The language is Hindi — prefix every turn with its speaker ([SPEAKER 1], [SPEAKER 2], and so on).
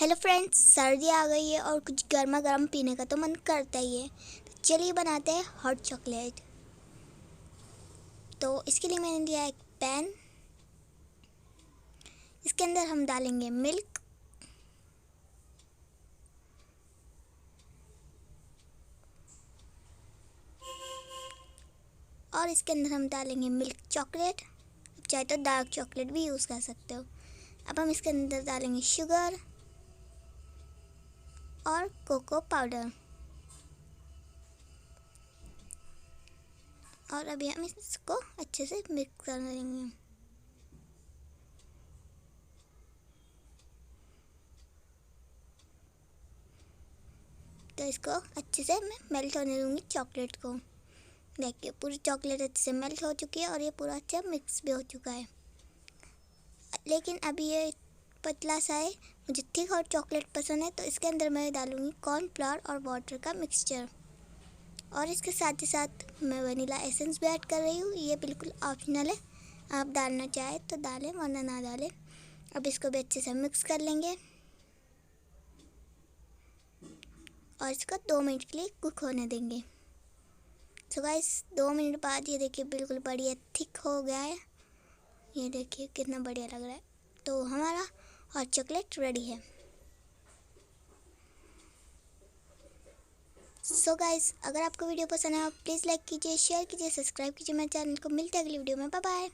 [SPEAKER 1] हेलो फ्रेंड्स, सर्दी आ गई है और कुछ गर्मा गर्म पीने का तो मन करता ही है। तो चलिए बनाते हैं हॉट चॉकलेट। तो इसके लिए मैंने लिया एक पैन। इसके अंदर हम डालेंगे मिल्क, और इसके अंदर हम डालेंगे मिल्क चॉकलेट। चाहे तो डार्क चॉकलेट भी यूज़ कर सकते हो। अब हम इसके अंदर डालेंगे शुगर और कोको पाउडर, और अभी हम इसको अच्छे से मिक्स कर लेंगे। तो इसको अच्छे से मैं मेल्ट होने दूँगी चॉकलेट को। देखिए पूरी चॉकलेट अच्छे से मेल्ट हो चुकी है और ये पूरा अच्छा मिक्स भी हो चुका है। लेकिन अभी ये पतला सा है, मुझे थिक और चॉकलेट पसंद है, तो इसके अंदर मैं डालूँगी कॉर्नफ्लावर और वाटर का मिक्सचर। और इसके साथ ही साथ मैं वनीला एसेंस भी ऐड कर रही हूँ। ये बिल्कुल ऑप्शनल है, आप डालना चाहे तो डालें वरना ना डालें। अब इसको भी अच्छे से मिक्स कर लेंगे और इसको 2 मिनट के लिए कुक होने देंगे। तो गाइस 2 मिनट बाद ये देखिए बिल्कुल बढ़िया थिक हो गया है। ये देखिए कितना बढ़िया लग रहा है। तो हमारा हॉट चॉकलेट रेडी है। सो गाइस, अगर आपको वीडियो पसंद आया प्लीज़ लाइक कीजिए, शेयर कीजिए, सब्सक्राइब कीजिए मेरे चैनल को। मिलते हैं अगली वीडियो में। Bye bye.